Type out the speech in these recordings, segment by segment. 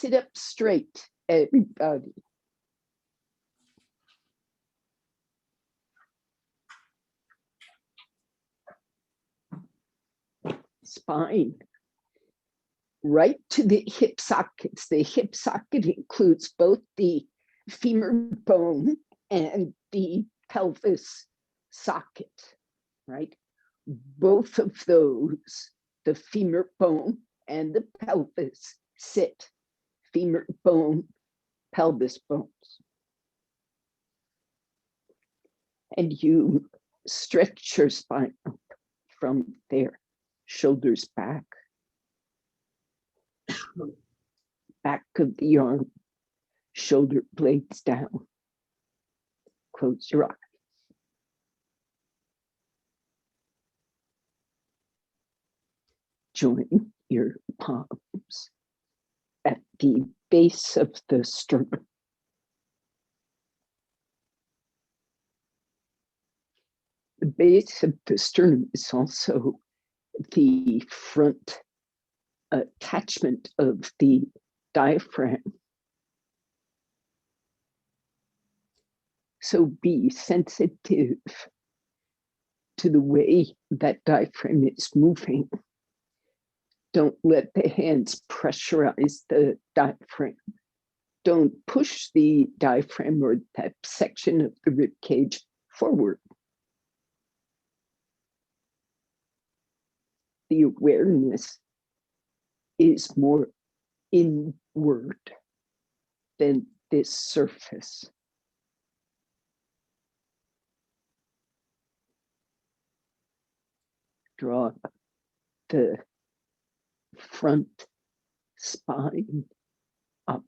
Sit up straight, everybody. Spine right to the hip sockets. The hip socket includes both the femur bone and the pelvis socket, right? Both of those, the femur bone and the pelvis, sit. Femur bone, pelvis bones. And you stretch your spine up from there, shoulders back, back of the arm, shoulder blades down. Close your eyes. Join your palms at the base of the sternum. The base of the sternum is also the front attachment of the diaphragm. So be sensitive to the way that diaphragm is moving. Don't let the hands pressurize the diaphragm. Don't push the diaphragm or that section of the rib cage forward. The awareness is more inward than this surface. Draw the front spine up.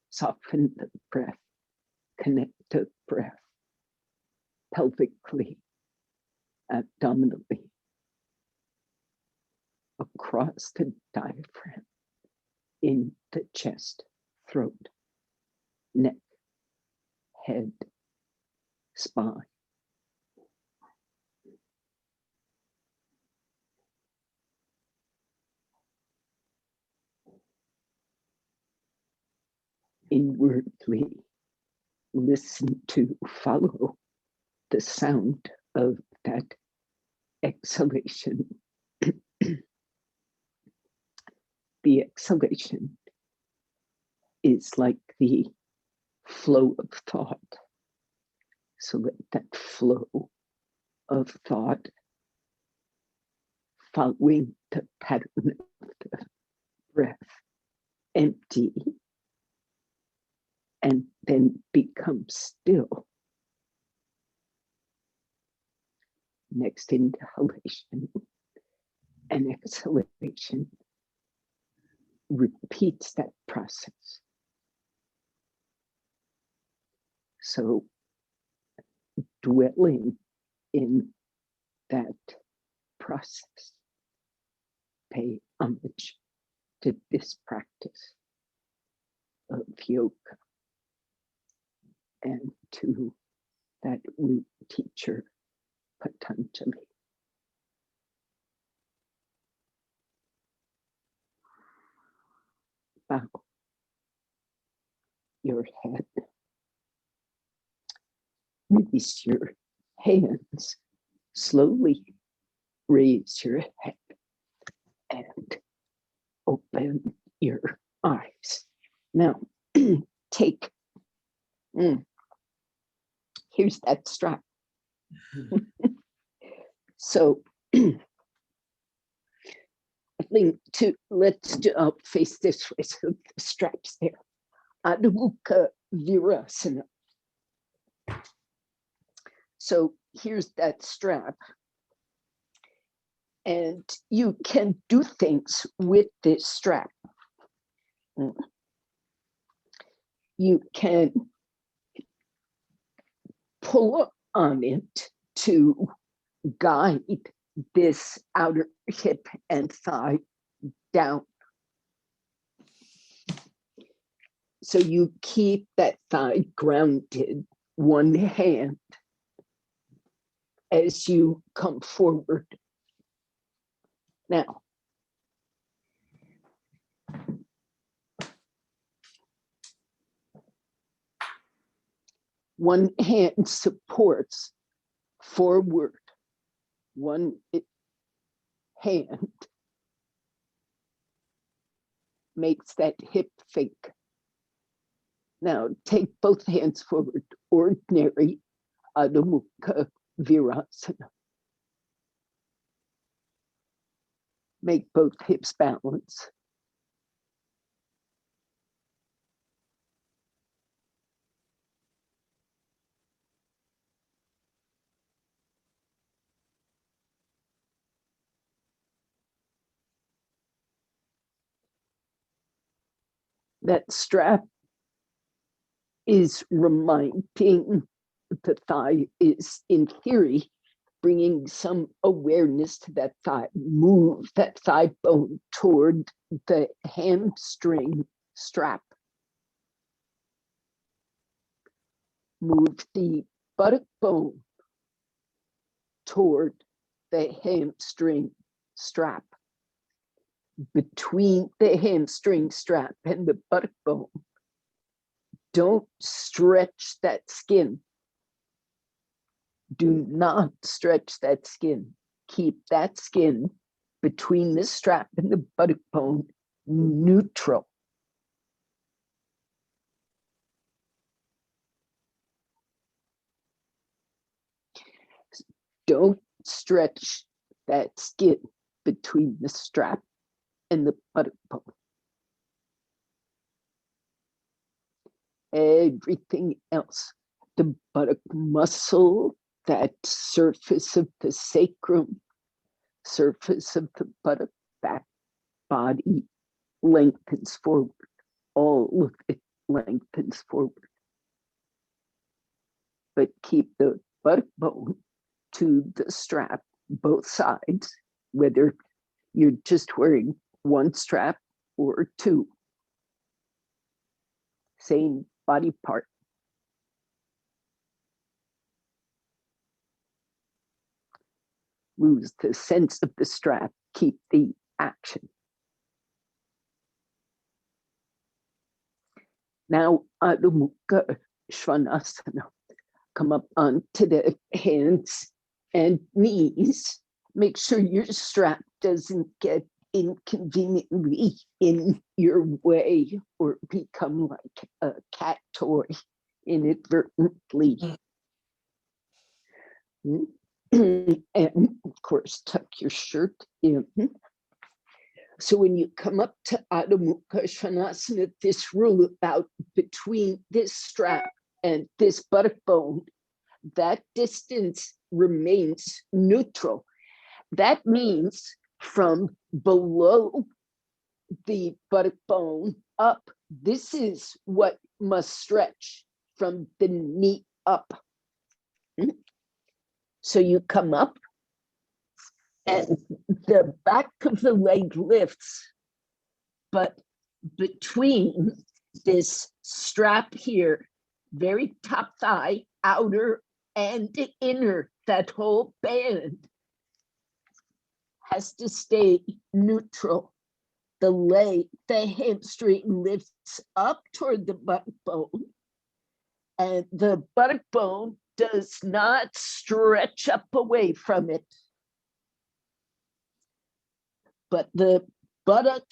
Soften the breath, connect the breath pelvically, abdominally, across the diaphragm, in the chest, throat, neck, head, spine. Inwardly listen to, follow the sound of that exhalation. The exhalation is like the flow of thought. So let that flow of thought, following the pattern of the breath, empty, and then become still. Next inhalation and exhalation repeats that process. So dwelling in that process, pay homage to this practice of yoga and to that root teacher, Patanjali. Bow your head. Release your hands. Slowly raise your head and open your eyes. Now, take, here's that strap. So, I think let's face this way, so the strap's there. Adho Mukha Virasana. So here's that strap. And you can do things with this strap. You can pull on it to guide this outer hip and thigh down. So you keep that thigh grounded, one hand, as you come forward. Now, one hand supports forward, one hand makes that hip fake. Now take both hands forward, ordinary Adho Mukha Virasana. Make both hips balance. That strap is reminding the thigh, is in theory bringing some awareness to that thigh. Move that thigh bone toward the hamstring strap. Move the buttock bone toward the hamstring strap. Between the hamstring strap and the buttock bone, don't stretch that skin. Do not stretch that skin. Keep that skin between the strap and the buttock bone neutral. Don't stretch that skin between the strap and the buttock bone. Everything else, the buttock muscle, that surface of the sacrum, surface of the buttock, back body lengthens forward. All of it lengthens forward. But keep the buttock bone to the strap, both sides, whether you're just wearing one strap or two. Same body part. Lose the sense of the strap, keep the action. Now, Adho Mukha Svanasana. Come up onto the hands and knees. Make sure your strap doesn't get inconveniently in your way or become like a cat toy inadvertently. And of course, tuck your shirt in. So when you come up to Adho Mukha Svanasana, this rule about between this strap and this buttock bone, that distance remains neutral. That means from below the buttock bone up, this is what must stretch from the knee up. So you come up and the back of the leg lifts, but between this strap here, very top thigh, outer and inner, that whole band has to stay neutral. The leg, the hamstring lifts up toward the buttock bone, and the buttock bone does not stretch up away from it. But the buttock,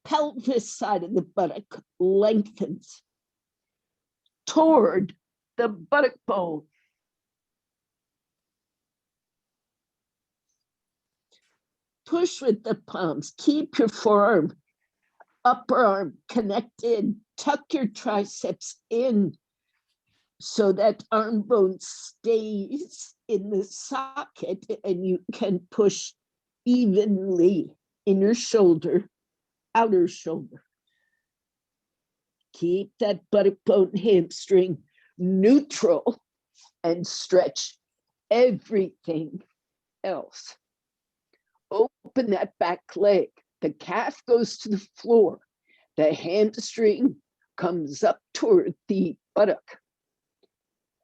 pelvis side of the buttock lengthens toward the buttock bone. Push with the palms. Keep your forearm, upper arm connected. Tuck your triceps in so that arm bone stays in the socket and you can push evenly inner shoulder, outer shoulder. Keep that buttock bone hamstring neutral and stretch everything else. Open that back leg. The calf goes to the floor. The hamstring comes up toward the buttock.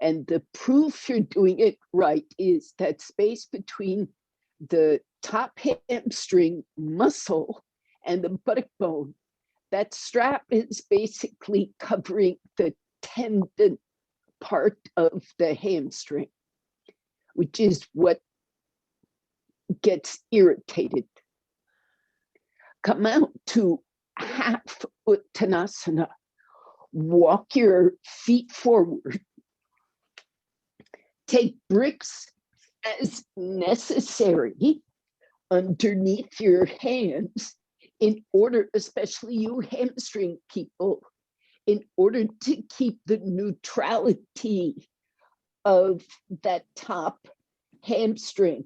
And the proof you're doing it right is that space between the top hamstring muscle and the buttock bone. That strap is basically covering the tendon part of the hamstring, which is what gets irritated. Come out to half Uttanasana. Walk your feet forward. Take bricks as necessary underneath your hands in order, especially you hamstring people, in order to keep the neutrality of that top hamstring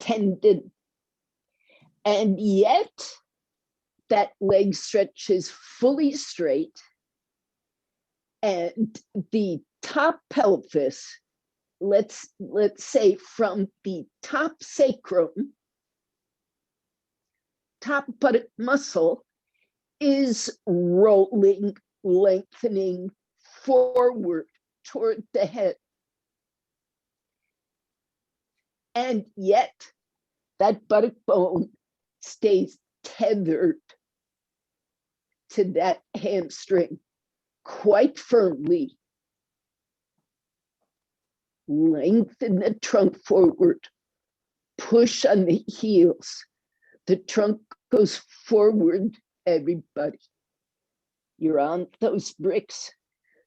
tendon. And yet that leg stretches fully straight and the top pelvis, let's say from the top sacrum, top buttock muscle is rolling, lengthening forward toward the head. And yet that buttock bone stays tethered to that hamstring quite firmly. Lengthen the trunk forward, push on the heels. The trunk goes forward, everybody. You're on those bricks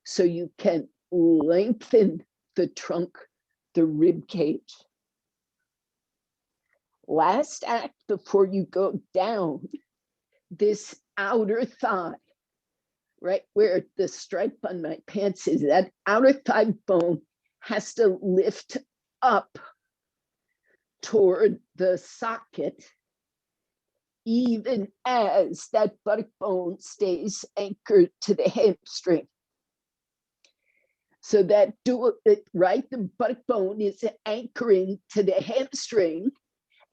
so you can lengthen the trunk, the rib cage. Last act before you go down, this outer thigh, right where the stripe on my pants is, that outer thigh bone has to lift up toward the socket, even as that buttock bone stays anchored to the hamstring. So that right, the buttock bone is anchoring to the hamstring,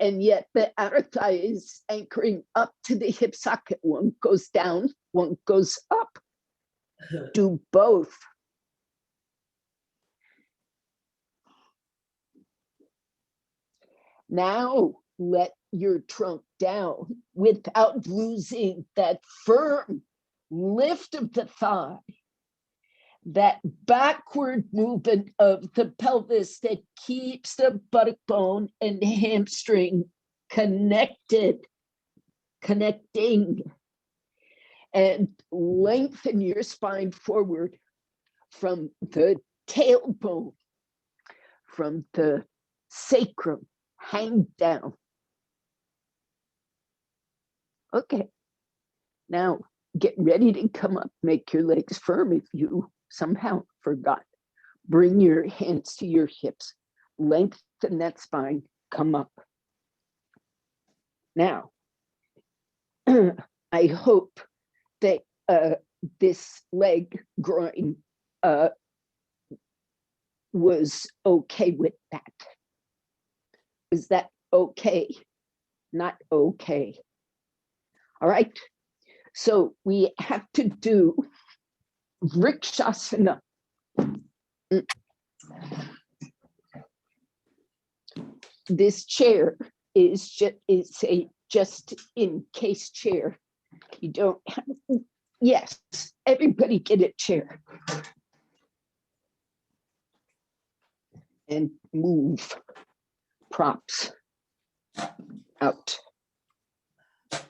and yet the outer thigh is anchoring up to the hip socket. One goes down, one goes up. Do both. Now let your trunk down without losing that firm lift of the thigh, that backward movement of the pelvis that keeps the buttock bone and hamstring connecting, and lengthen your spine forward from the tailbone, from the sacrum, hang down. Okay, now get ready to come up. Make your legs firm if you somehow forgot. Bring your hands to your hips. Lengthen that spine. Come up. Now, I hope that this leg groin was okay with that. Is that okay? Not okay. All right. So we have to do Vrikshasana. This chair is a just in case chair. You don't have, yes, everybody get a chair. And move props out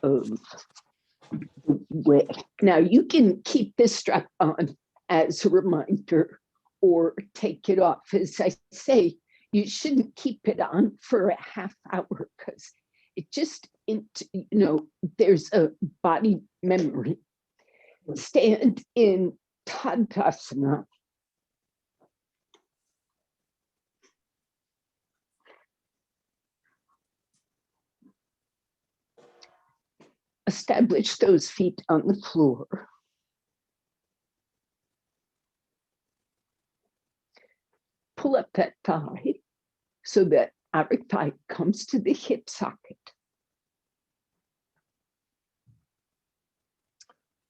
of the way. Now you can keep this strap on as a reminder or take it off. As I say, you shouldn't keep it on for a half hour because it just, there's a body memory. Stand in Tadasana. Establish those feet on the floor. Pull up that thigh so that outer thigh comes to the hip socket.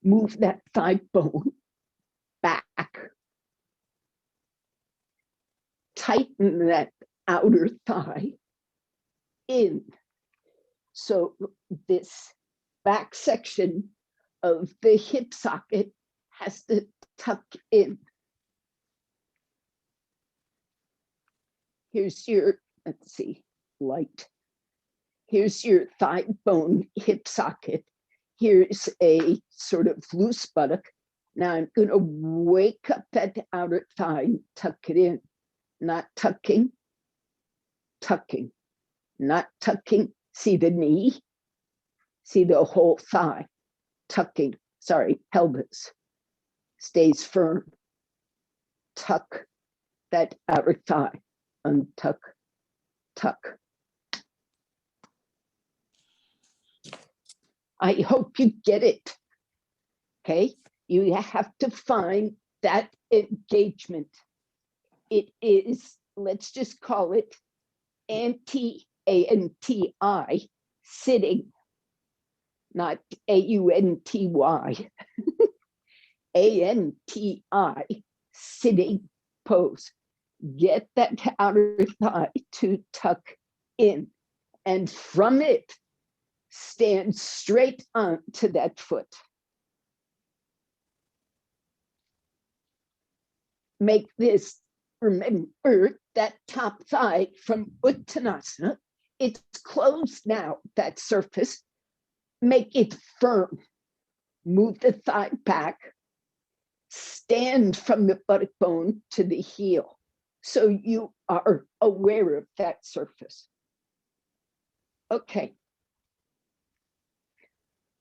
Move that thigh bone back. tighten that outer thigh in. So this back section of the hip socket has to tuck in. Here's your, let's see, light. Here's your thigh bone hip socket. Here's a sort of loose buttock. Now I'm going to wake up that outer thigh and tuck it in. Not tucking, tucking, not tucking. See the knee? See the whole thigh? Tucking, sorry, pelvis stays firm. Tuck that outer thigh. Untuck, tuck. I hope you get it. Okay, you have to find that engagement. It is, let's just call it A-N-T-I, sitting, not A-U-N-T-Y. A-N-T-I, sitting pose. Get that outer thigh to tuck in, and from it, stand straight onto that foot. Make this, remember that top thigh from Uttanasana, it's closed now, that surface. Make it firm. Move the thigh back. Stand from the buttock bone to the heel. So you are aware of that surface. Okay.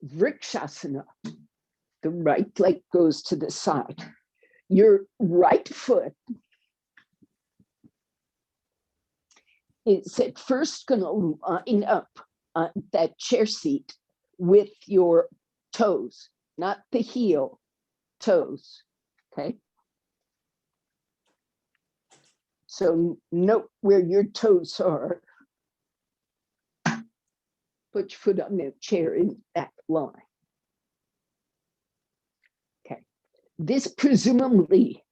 Vrikshasana. The right leg goes to the side. Your right foot is at first going to line up on that chair seat with your toes, not the heel, toes. Okay. So note where your toes are. Put your foot on the chair in that line. Okay. This presumably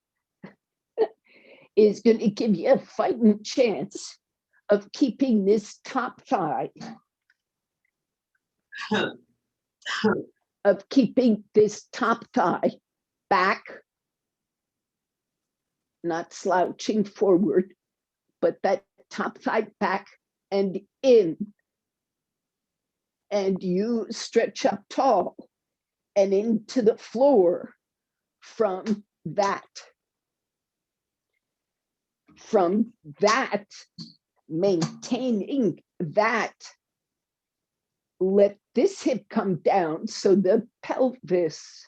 is going to give you a fighting chance of keeping this top thigh, of keeping this top thigh back, not slouching forward, but that top thigh back and in. And you stretch up tall and into the floor from that. From that, maintaining that, let this hip come down so the pelvis,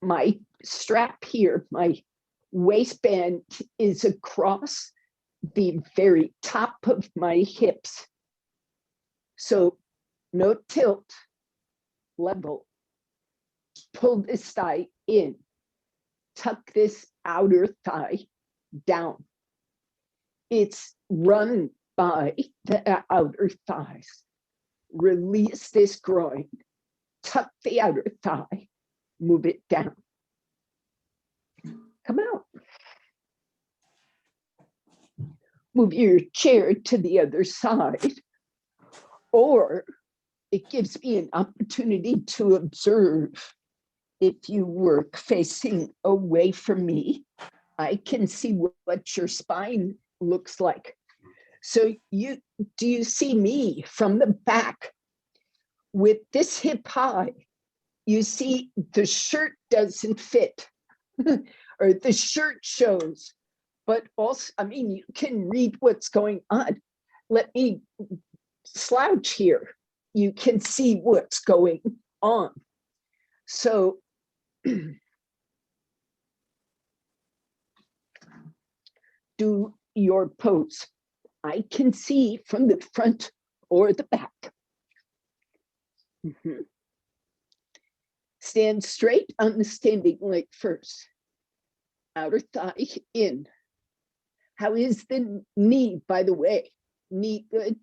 my strap here, my waistband is across the very top of my hips. So no tilt, level. Pull this thigh in. Tuck this outer thigh down. It's run by the outer thighs. Release this groin. Tuck the outer thigh. Move it down. Come out. Move your chair to the other side. Or it gives me an opportunity to observe. If you work facing away from me, I can see what your spine looks like. So do you see me from the back with this hip high? You see the shirt doesn't fit or the shirt shows, but also, I mean, you can read what's going on. Let me slouch here. You can see what's going on. So do your pose. I can see from the front or the back. Stand straight on the standing leg first. Outer thigh in. How is the knee, by the way? Knee good?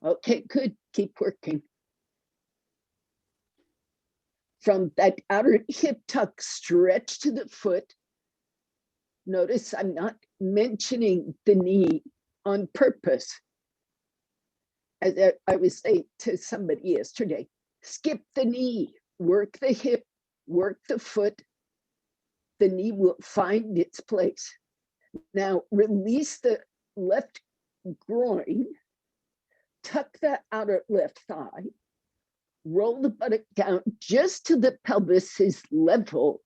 Okay, good. Keep working. From that outer hip tuck, stretch to the foot. Notice I'm not mentioning the knee on purpose. As I was saying to somebody yesterday, skip the knee, work the hip, work the foot. The knee will find its place. Now release the left groin, tuck the outer left thigh, roll the buttock down just to the pelvis is level.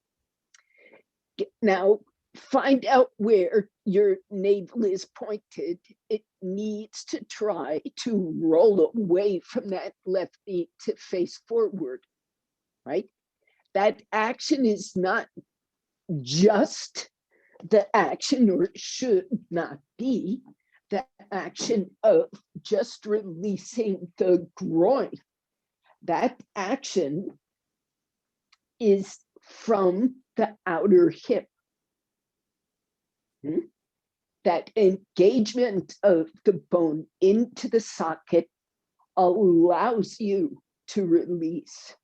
Now find out where your navel is pointed. It needs to try to roll away from that left knee to face forward, right? That action is not just the action, or should not be the action of just releasing the groin. That action is from the outer hip. That engagement of the bone into the socket allows you to release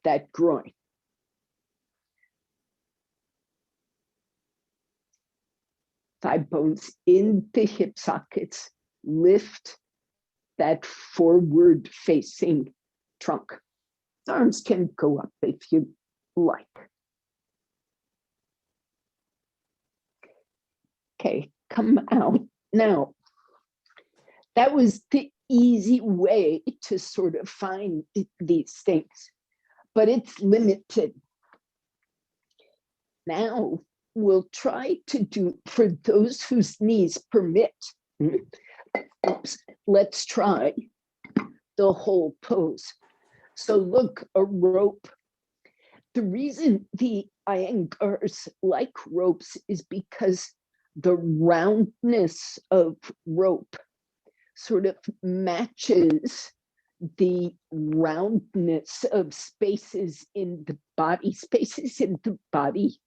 that groin. Thigh bones in the hip sockets lift that forward facing trunk. Arms can go up if you like. Okay, come out. Now, that was the easy way to sort of find these things, but it's limited. Now, we'll try to do, for those whose knees permit, let's try the whole pose. So look, a rope. The reason the Iyengars like ropes is because the roundness of rope sort of matches the roundness of spaces in the body. Spaces in the body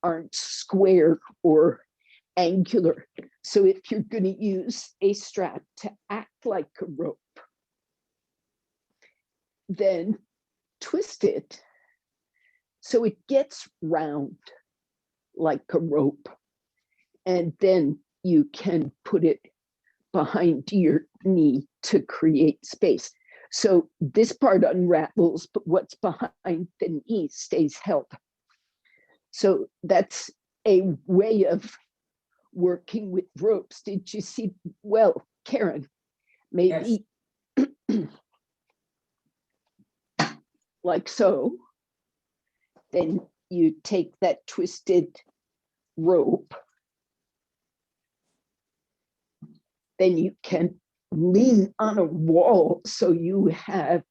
aren't square or angular. So if you're going to use a strap to act like a rope, then twist it so it gets round like a rope. And then you can put it behind your knee to create space. So this part unravels, but what's behind the knee stays held. So that's a way of working with ropes. Did you see? Well, Karen, maybe yes. Like so. Then you take that twisted rope. Then you can lean on a wall so you have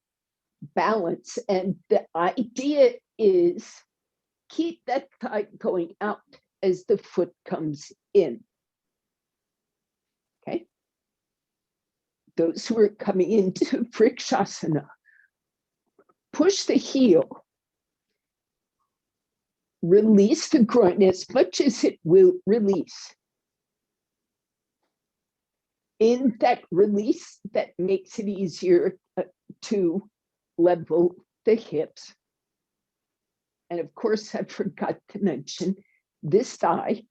balance. And the idea is keep that thigh going out as the foot comes in. Okay. Those who are coming into Vrikshasana, push the heel. Release the groin as much as it will release. In that release, that makes it easier to level the hips. And of course, I forgot to mention, this thigh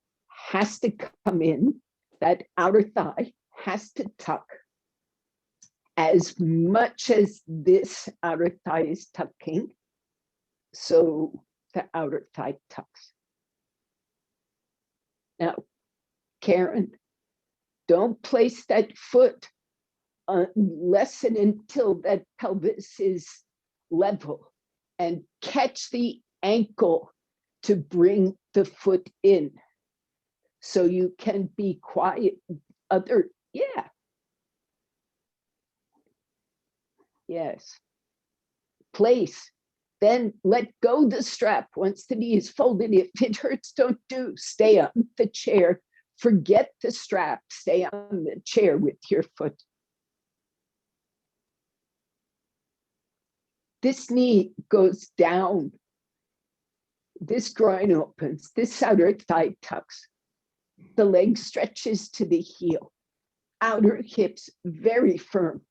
has to come in, that outer thigh has to tuck as much as this outer thigh is tucking. So the outer thigh tucks. Now, Karen, don't place that foot unless and until that pelvis is level, and catch the ankle to bring the foot in so you can be quiet. Yes. Place. Then let go the strap once the knee is folded. If it hurts, don't do. Stay on the chair. Forget the strap. Stay on the chair with your foot. This knee goes down. This groin opens. This outer thigh tucks. The leg stretches to the heel. Outer hips very firm.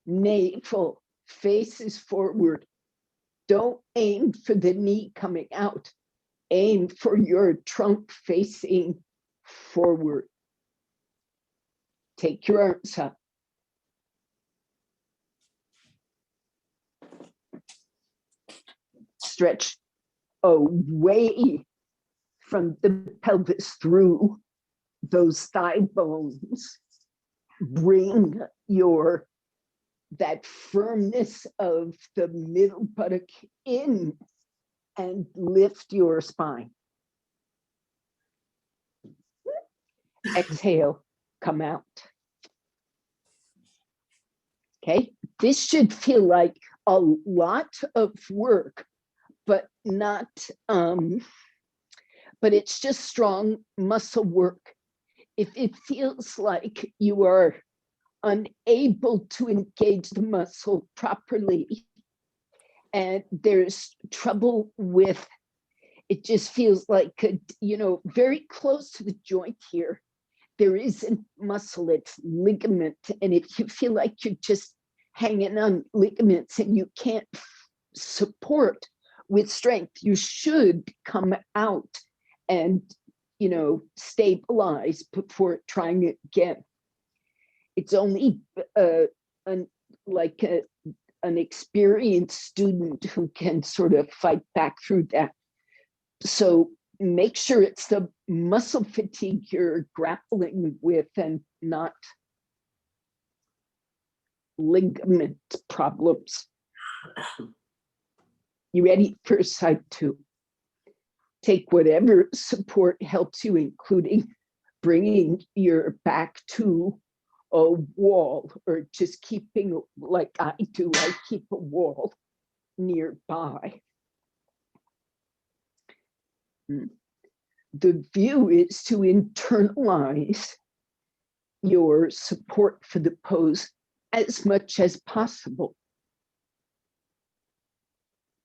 Navel faces forward. Don't aim for the knee coming out. Aim for your trunk facing forward. Take your arms up. Stretch away from the pelvis through those thigh bones. Bring that firmness of the middle buttock in and lift your spine. Exhale, come out. Okay, this should feel like a lot of work, but not, but it's just strong muscle work. If it feels like you are unable to engage the muscle properly and there's trouble with, it just feels like, very close to the joint here, there isn't muscle, it's ligament. And if you feel like you're just hanging on ligaments and you can't support with strength, you should come out and, stabilize before trying it again. It's only an experienced student who can sort of fight back through that. So make sure it's the muscle fatigue you're grappling with and not ligament problems. You ready for side two? Take whatever support helps you, including bringing your back to a wall or just keeping, like I do, I keep a wall nearby. The view is to internalize your support for the pose as much as possible.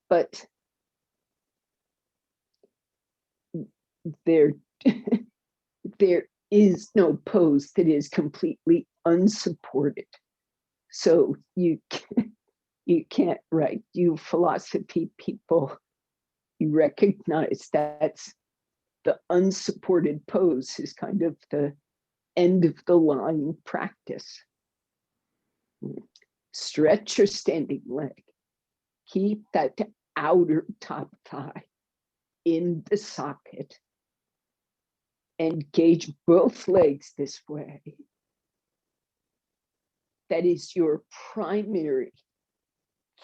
But there is no pose that is completely unsupported. So you can't, right? You philosophy people, you recognize that's the unsupported pose is kind of the end of the line practice. Stretch your standing leg. Keep that outer top thigh in the socket. Engage both legs this way. That is your primary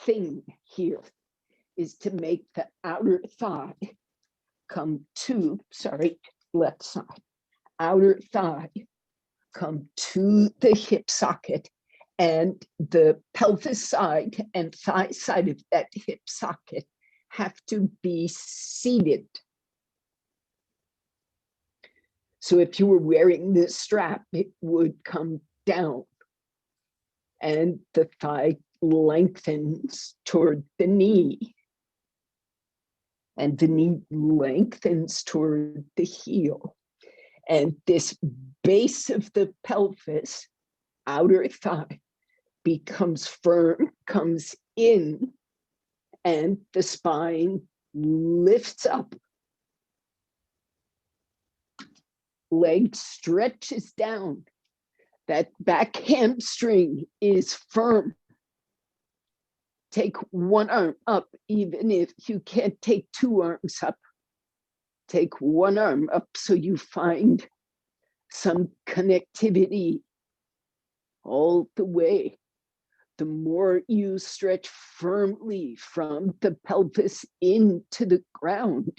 thing here, is to make the outer thigh come to, left side, outer thigh come to the hip socket, and the pelvis side and thigh side of that hip socket have to be seated. So if you were wearing this strap, it would come down and the thigh lengthens toward the knee. And the knee lengthens toward the heel. And this base of the pelvis, outer thigh, becomes firm, comes in, and the spine lifts up. Leg stretches down. That back hamstring is firm. Take one arm up, even if you can't take two arms up. Take one arm up so you find some connectivity all the way. The more you stretch firmly from the pelvis into the ground,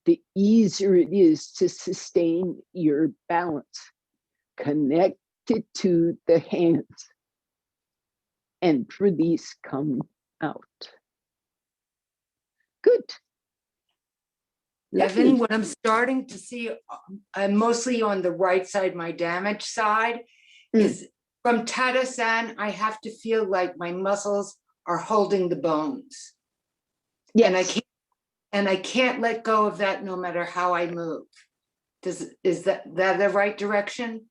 the easier it is to sustain your balance. Connect it to the hands and release, come out. Good. Devon, what I'm starting to see, mostly on the right side, my damaged side, is from Tadasana, I have to feel like my muscles are holding the bones. Yes. And I can't let go of that no matter how I move. Is that the right direction?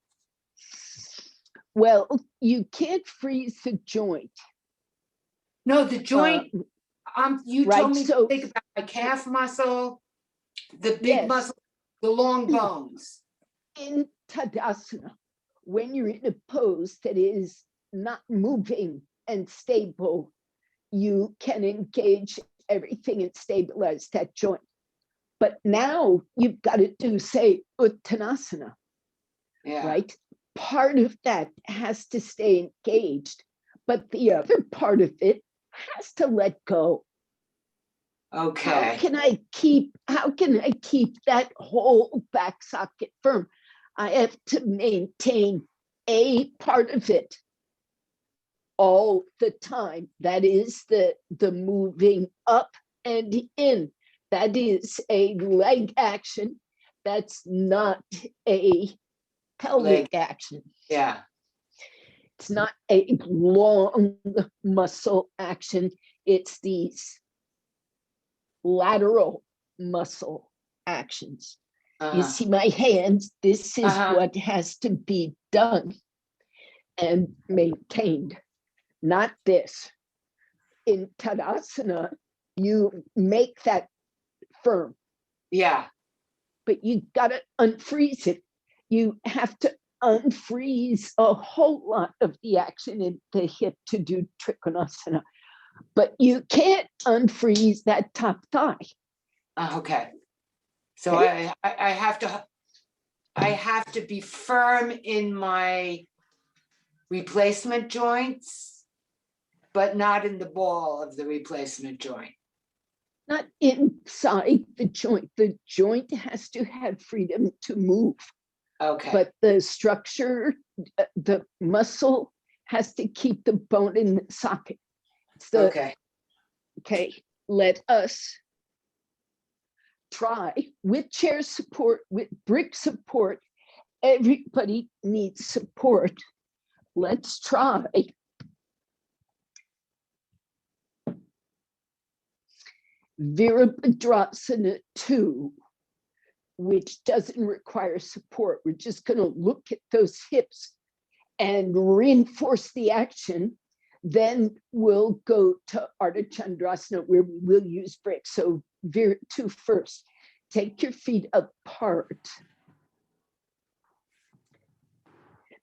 Well, you can't freeze the joint. No, the joint, you right, told me to think about my calf muscle The big Yes. muscle, the long bones. In Tadasana, when you're in a pose that is not moving and stable, you can engage everything and stabilize that joint. But now you've got to do, say, Uttanasana, Yeah. right? Part of that has to stay engaged, but the other part of it has to let go. Okay. How can I keep that whole back socket firm? I have to maintain a part of it all the time. That is the moving up and in. That is a leg action. That's not a pelvic action. Yeah. It's not a long muscle action. It's these lateral muscle actions. You see my hands, this is what has to be done and maintained, not this. In Tadasana, you make that firm. Yeah. But you got to unfreeze it. You have to unfreeze a whole lot of the action in the hip to do Trikonasana. But you can't unfreeze that top thigh. Okay. So okay. I have to be firm in my replacement joints, but not in the ball of the replacement joint. Not inside the joint. The joint has to have freedom to move. Okay. But the structure, the muscle has to keep the bone in the socket. Okay. Okay, let us try with chair support, with brick support. Everybody needs support. Let's try. Virabhadrasana 2, which doesn't require support. We're just going to look at those hips and reinforce the action. Then we'll go to Ardha Chandrasana, where we will use bricks. So Vira 2 first. Take your feet apart.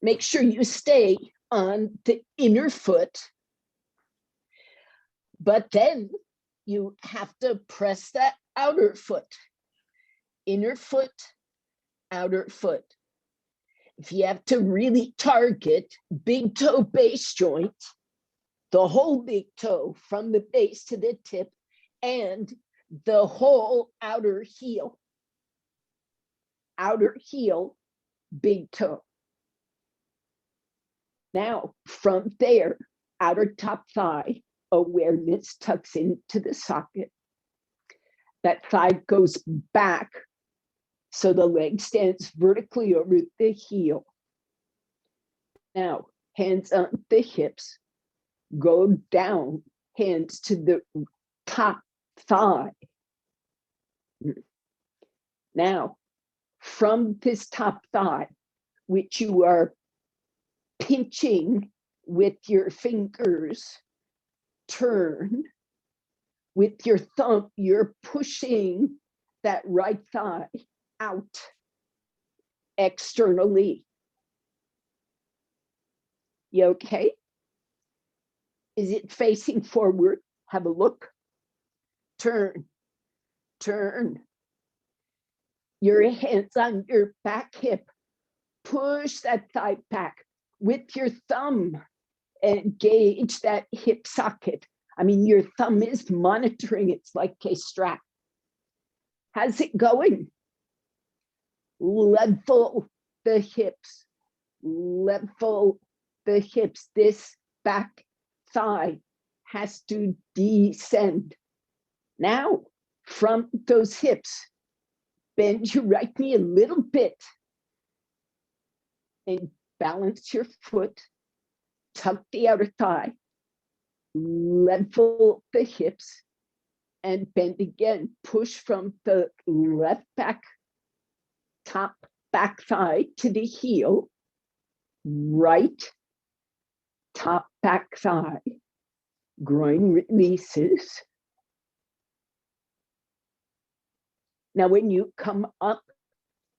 Make sure you stay on the inner foot. But then you have to press that outer foot. Inner foot, outer foot. If you have to really target big toe base joint, the whole big toe from the base to the tip, and the whole outer heel, big toe. Now, from there, outer top thigh, awareness tucks into the socket. That thigh goes back, so the leg stands vertically over the heel. Now, hands on the hips, go down, hands to the top thigh. Now, from this top thigh, which you are pinching with your fingers, turn. With your thumb, you're pushing that right thigh out externally. You okay? Is it facing forward? Have a look. Turn. Your hands on your back hip. Push that thigh back with your thumb. Engage that hip socket. I mean, your thumb is monitoring. It's like a strap. How's it going? Level the hips. Level the hips. This back thigh has to descend. Now, from those hips, bend your right knee a little bit and balance your foot. Tuck the outer thigh. Level the hips and bend again. Push from the left back, top back thigh to the heel. Right top back thigh. Groin releases. Now, when you come up,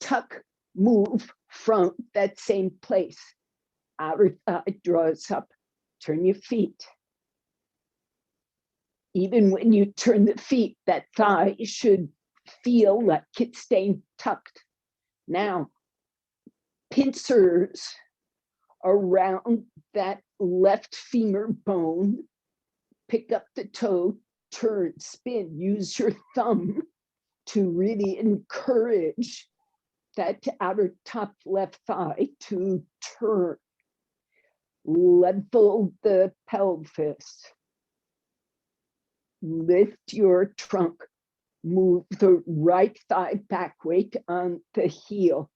tuck, move from that same place. Outer thigh draws up, turn your feet. Even when you turn the feet, that thigh should feel like it's staying tucked. Now, pincers around that left femur bone, pick up the toe, turn, spin, use your thumb to really encourage that outer top left thigh to turn. Level the pelvis. Lift your trunk. Move the right thigh back, weight on the heel.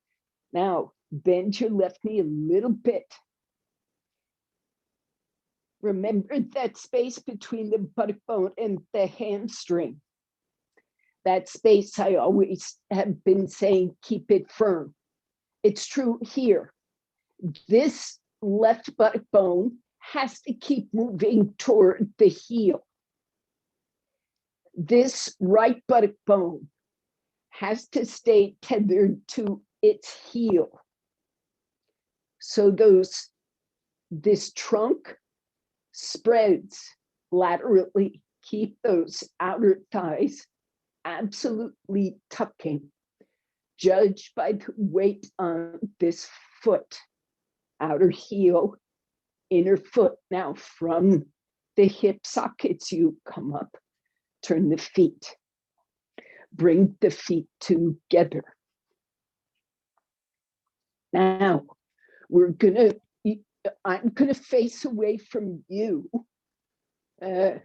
Now, bend your left knee a little bit. Remember that space between the buttock bone and the hamstring. That space, I always have been saying, keep it firm. It's true here. This left buttock bone has to keep moving toward the heel. This right buttock bone has to stay tethered to its heel. So this trunk spreads laterally. Keep those outer thighs absolutely tucking. Judge by the weight on this foot, outer heel, inner foot. Now from the hip sockets, you come up, turn the feet, bring the feet together. Now I'm gonna face away from you. Maybe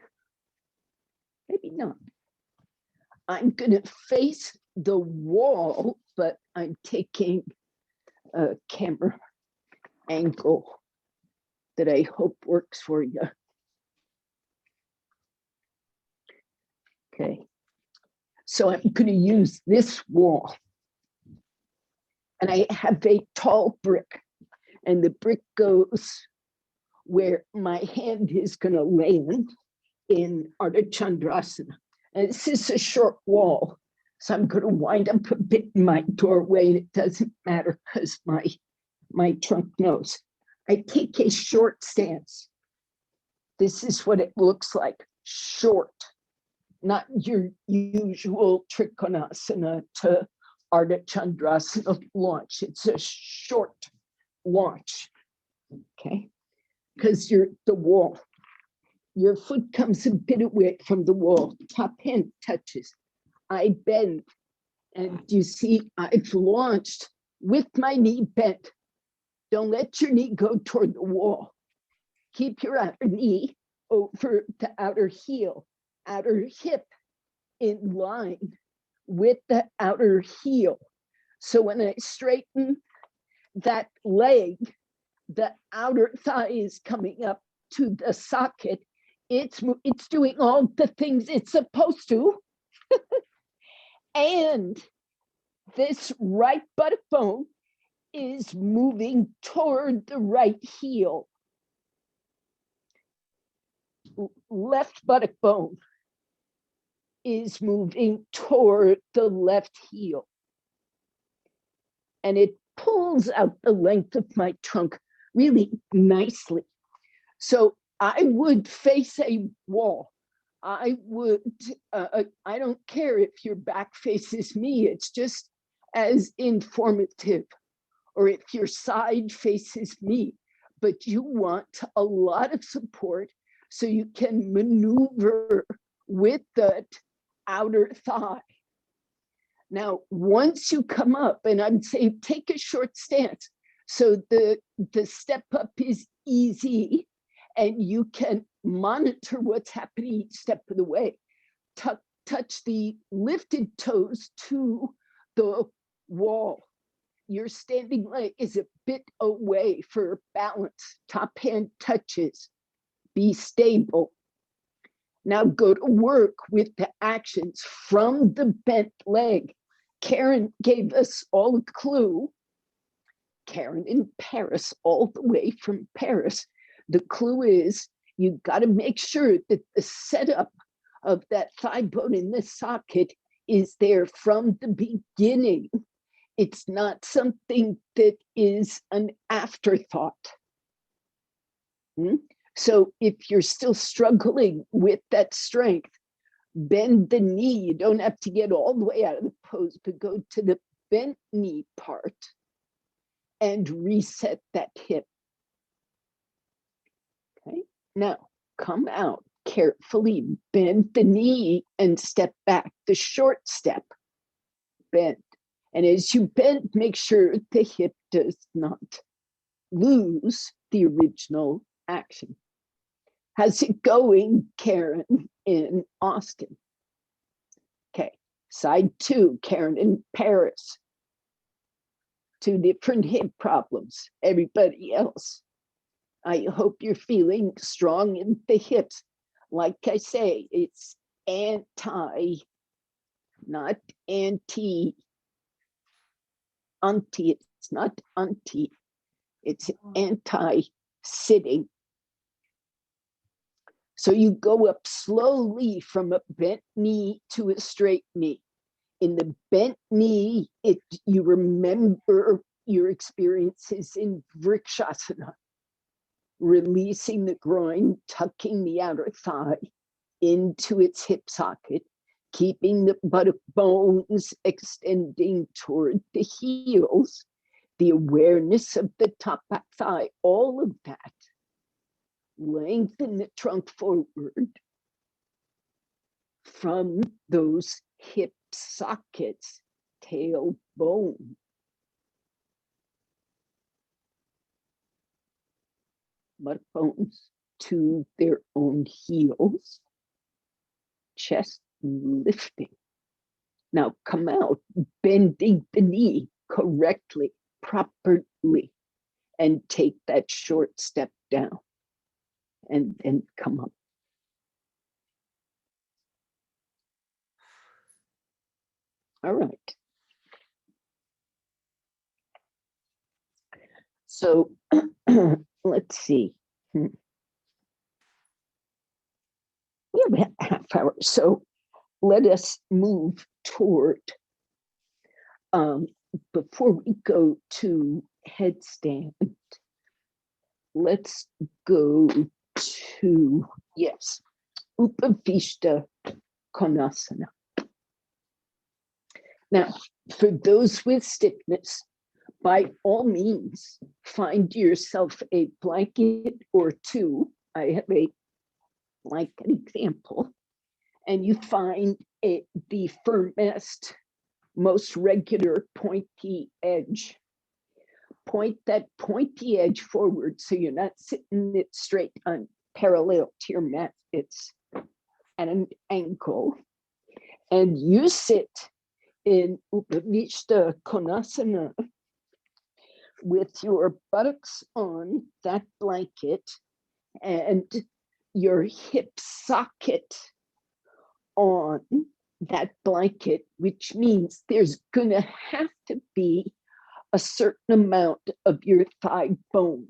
not. I'm gonna face the wall, but I'm taking a camera angle that I hope works for you. Okay, so I'm gonna use this wall. And I have a tall brick, and the brick goes where my hand is gonna land in Ardha Chandrasana. And this is a short wall, so I'm gonna wind up a bit in my doorway, and it doesn't matter because my trunk knows. I take a short stance. This is what it looks like, short, not your usual Trikonasana to Ardha Chandrasana launch. It's a short launch, okay? Because you're the wall. Your foot comes a bit away from the wall. Top hand touches. I bend, and you see I've launched with my knee bent. Don't let your knee go toward the wall. Keep your outer knee over the outer heel, outer hip in line with the outer heel. So when I straighten that leg, the outer thigh is coming up to the socket. It's doing all the things it's supposed to. And this right buttock bone is moving toward the right heel. Left buttock bone is moving toward the left heel. And it pulls out the length of my trunk really nicely. So I would face a wall. I don't care if your back faces me, it's just as informative, or if your side faces me, but you want a lot of support so you can maneuver with that outer thigh. Now, once you come up, and I'm saying take a short stance, so the step up is easy and you can monitor what's happening each step of the way. Touch the lifted toes to the wall. Your standing leg is a bit away for balance. Top hand touches. Be stable. Now go to work with the actions from the bent leg. Karen gave us all a clue. Karen in Paris, all the way from Paris. The clue is you got to make sure that the setup of that thigh bone in the socket is there from the beginning. It's not something that is an afterthought. So if you're still struggling with that strength, bend the knee. You don't have to get all the way out of the pose, but go to the bent knee part and reset that hip. Okay, now come out carefully, bend the knee and step back, the short step, bend. And as you bend, make sure the hip does not lose the original action. How's it going, Karen, in Austin? Okay, side 2, Karen in Paris. 2 different hip problems. Everybody else, I hope you're feeling strong in the hips. Like I say, it's anti, not anti. It's not anti. It's anti-sitting. So you go up slowly from a bent knee to a straight knee. In the bent knee, you remember your experiences in Vrikshasana, releasing the groin, tucking the outer thigh into its hip socket, keeping the buttock bones extending toward the heels, the awareness of the top back thigh, all of that. Lengthen the trunk forward from those hip sockets, tailbone. Butt bones to their own heels, chest lifting. Now come out, bending the knee correctly, properly, and take that short step down. And then come up. All right. So let's see. We have a half hour. So let us move toward, before we go to headstand, let's go to, yes, Upavishta Konasana. Now, for those with stiffness, by all means, find yourself a blanket or 2. I have a blanket example. And you find the firmest, most regular pointy edge. Point that pointy edge forward so you're not sitting it straight on parallel to your mat. It's at an angle. And you sit in Upavishta Konasana with your buttocks on that blanket and your hip socket on that blanket, which means there's going to have to be a certain amount of your thigh bone.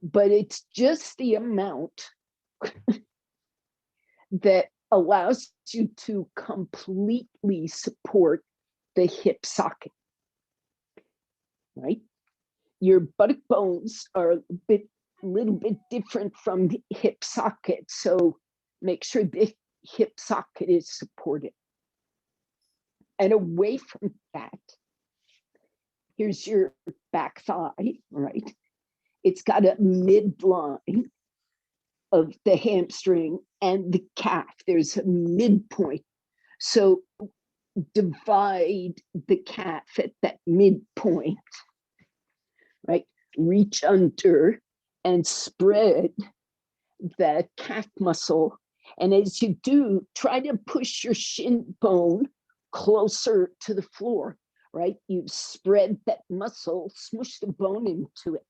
But it's just the amount that allows you to completely support the hip socket, right? Your buttock bones are a little bit different from the hip socket, so make sure the hip socket is supported. And away from that, here's your back thigh, right? It's got a midline of the hamstring and the calf. There's a midpoint. So divide the calf at that midpoint, right? Reach under and spread the calf muscle. And as you do, try to push your shin bone closer to the floor, right? You spread that muscle, smush the bone into it.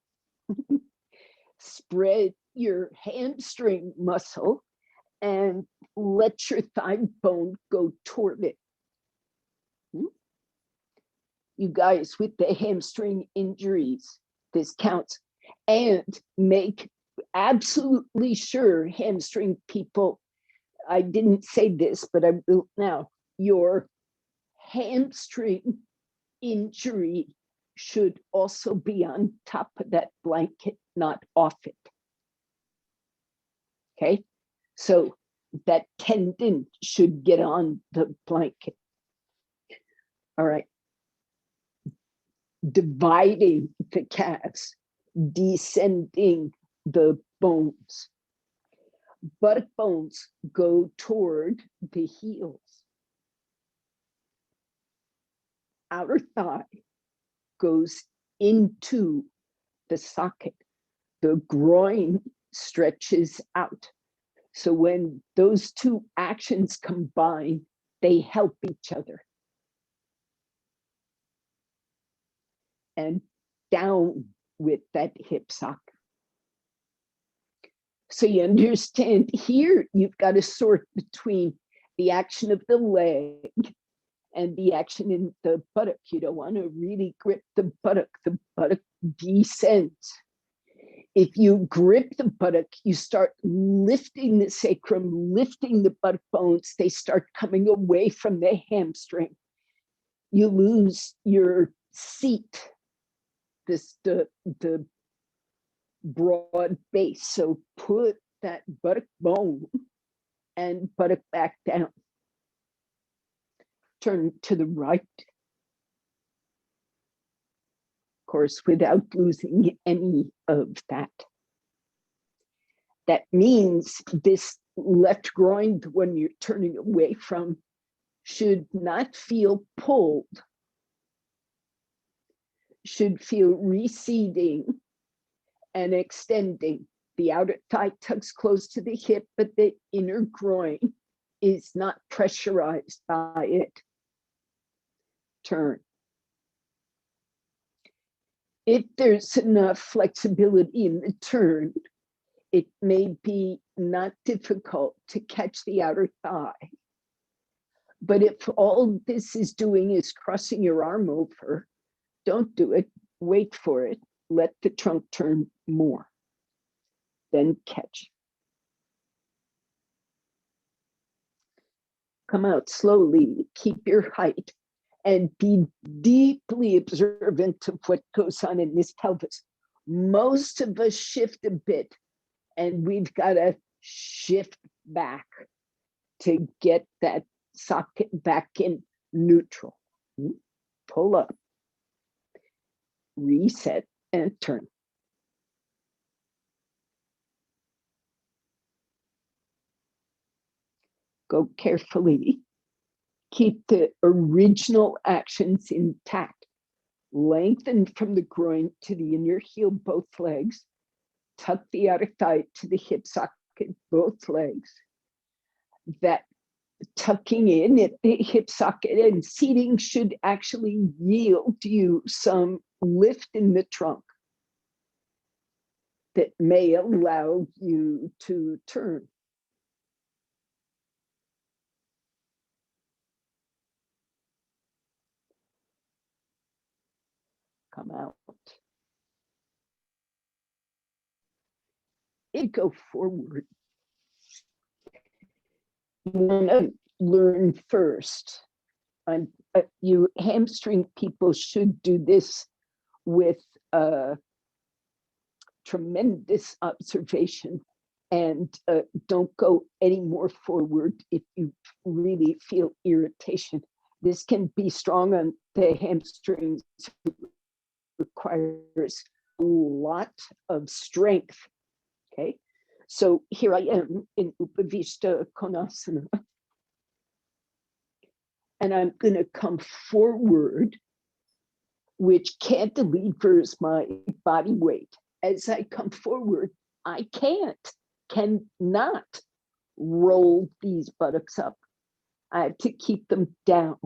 Spread your hamstring muscle and let your thigh bone go toward it. You guys with the hamstring injuries, this counts. And make absolutely sure, hamstring people, I didn't say this, but I will now. Your hamstring injury should also be on top of that blanket, not off it. Okay, so that tendon should get on the blanket. All right. Dividing the calves, descending the bones. Buttock bones go toward the heels. Outer thigh goes into the socket. The groin stretches out. So when those two actions combine, they help each other. And down with that hip socket. So you understand here, you've got to sort between the action of the leg and the action in the buttock. You don't want to really grip the buttock descends. If you grip the buttock, you start lifting the sacrum, lifting the buttock bones, they start coming away from the hamstring. You lose your seat, the broad base. So put that buttock bone and buttock back down. Turn to the right. Of course, without losing any of that. That means this left groin, when you're turning away from, should not feel pulled, should feel receding and extending. The outer thigh tucks close to the hip, but the inner groin is not pressurized by it. Turn. If there's enough flexibility in the turn, it may be not difficult to catch the outer thigh. But if all this is doing is crossing your arm over, don't do it. Wait for it. Let the trunk turn more. Then catch. Come out slowly. Keep your height and be deeply observant of what goes on in this pelvis. Most of us shift a bit, and we've got to shift back to get that socket back in neutral. Pull up, reset, and turn. Go carefully. Keep the original actions intact. Lengthen from the groin to the inner heel, both legs. Tuck the outer thigh to the hip socket, both legs. That tucking in at the hip socket and seating should actually yield you some lift in the trunk that may allow you to turn. Come out. It go forward. You want to learn first. You hamstring people should do this with tremendous observation, and don't go any more forward if you really feel irritation. This can be strong on the hamstrings. It requires a lot of strength. Okay, so here I am in Upavishta Konasana, and I'm going to come forward, which cantilevers my body weight. As I come forward, I cannot roll these buttocks up. I have to keep them down,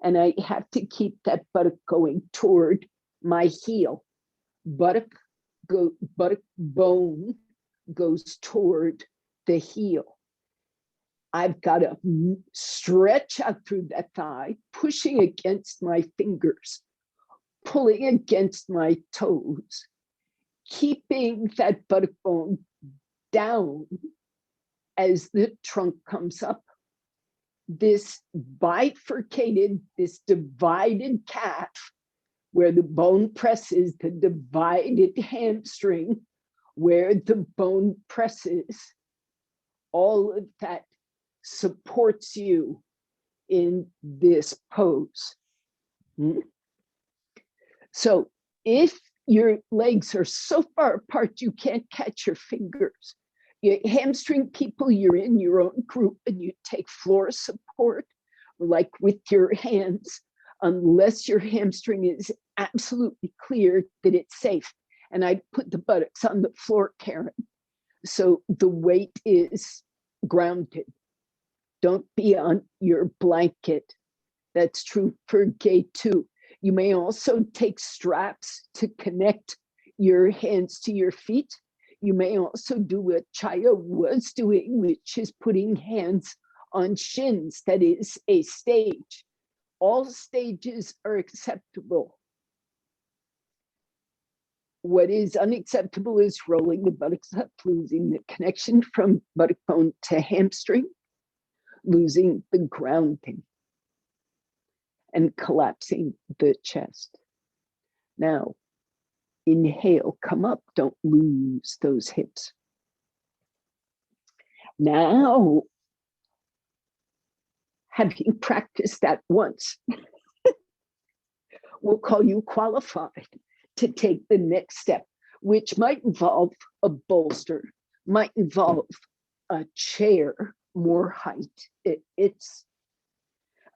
and I have to keep that buttock going toward my heel. Buttock bone goes toward the heel. I've got to stretch out through that thigh, pushing against my fingers, pulling against my toes, keeping that buttock bone down as the trunk comes up. This bifurcated, this divided calf, where the bone presses, the divided hamstring, where the bone presses, all of that supports you in this pose. So if your legs are so far apart you can't catch your fingers, you hamstring people, you're in your own group and you take floor support, like with your hands, unless your hamstring is absolutely clear that it's safe. And I put the buttocks on the floor, Karen, so the weight is grounded. Don't be on your blanket. That's true for gay too. You may also take straps to connect your hands to your feet. You may also do what Chaya was doing, which is putting hands on shins. That is a stage. All stages are acceptable. What is unacceptable is rolling the buttocks up, losing the connection from buttock bone to hamstring, losing the grounding, and collapsing the chest. Now, inhale, come up, don't lose those hips. Now, having practiced that once, we'll call you qualified to take the next step, which might involve a bolster, might involve a chair, more height. It's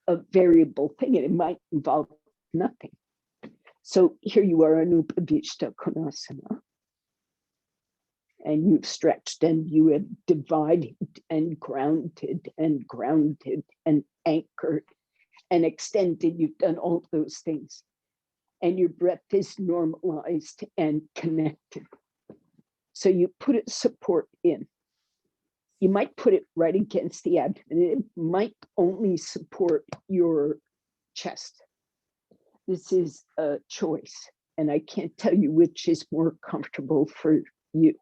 a variable thing, and it might involve nothing. So here you are in Upavishta Konasana, and you've stretched and you have divided and grounded and anchored and extended. You've done all those things, and your breath is normalized and connected. So you put a support in. You might put it right against the abdomen. It might only support your chest. This is a choice, and I can't tell you which is more comfortable for you.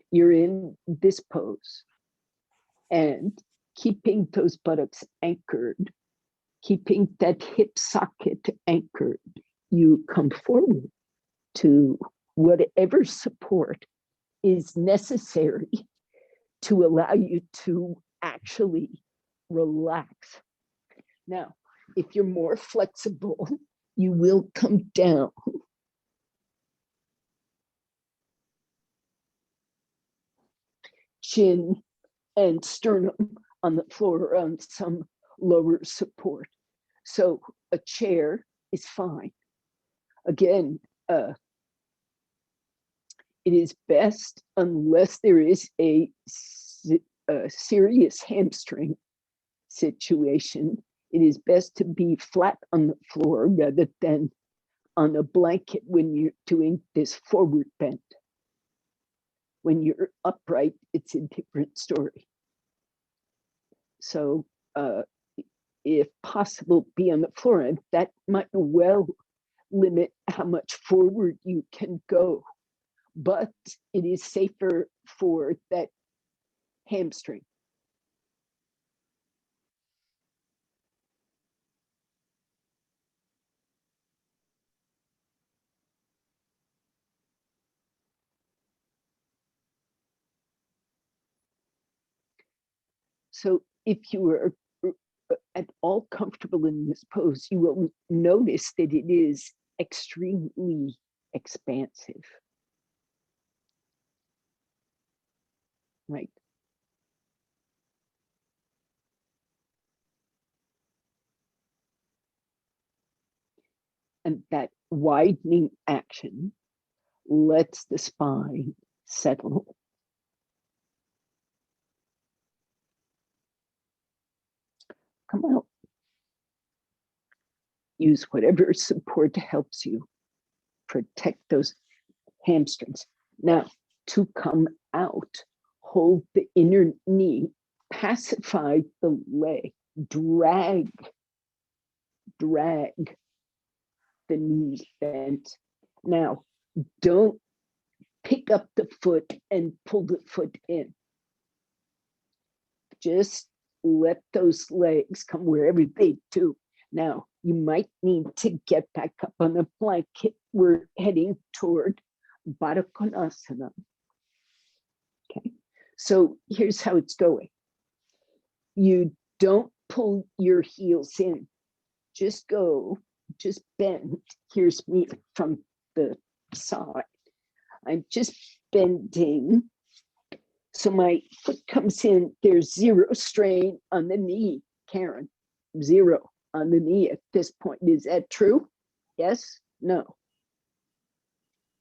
You're in this pose, and keeping those buttocks anchored, keeping that hip socket anchored, you come forward to whatever support is necessary to allow you to actually relax. Now, if you're more flexible, you will come down. Chin and sternum on the floor on some lower support. So a chair is fine. Again, it is best, unless there is a serious hamstring situation, it is best to be flat on the floor rather than on a blanket when you're doing this forward bend. When you're upright, it's a different story. So if possible, be on the floor, and that might well limit how much forward you can go, but it is safer for that hamstring. So if you are at all comfortable in this pose, you will notice that it is extremely expansive. Right? And that widening action lets the spine settle. Come out. Use whatever support helps you protect those hamstrings. Now, to come out, hold the inner knee, pacify the leg, drag the knee bent. Now, don't pick up the foot and pull the foot in. Just let those legs come wherever they do. Now, you might need to get back up on the blanket. We're heading toward Baddha Konasana. Okay, so here's how it's going. You don't pull your heels in. Just go, just bend. Here's me from the side. I'm just bending. So my foot comes in, there's zero strain on the knee, Karen, zero on the knee at this point. Is that true? Yes? No.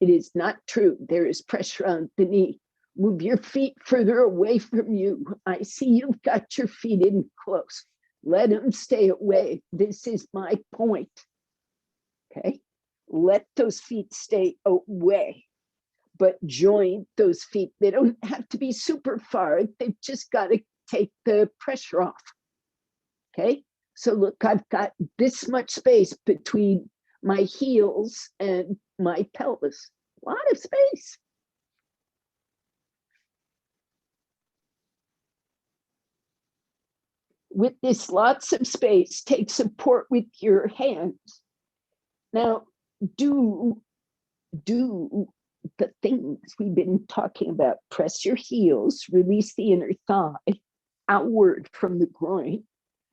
It is not true. There is pressure on the knee. Move your feet further away from you. I see you've got your feet in close. Let them stay away. This is my point. Okay? Let those feet stay away. But join those feet. They don't have to be super far. They've just got to take the pressure off. Okay, so look, I've got this much space between my heels and my pelvis. A lot of space. With this lots of space, take support with your hands. Now, do the things we've been talking about. Press your heels, release the inner thigh outward from the groin.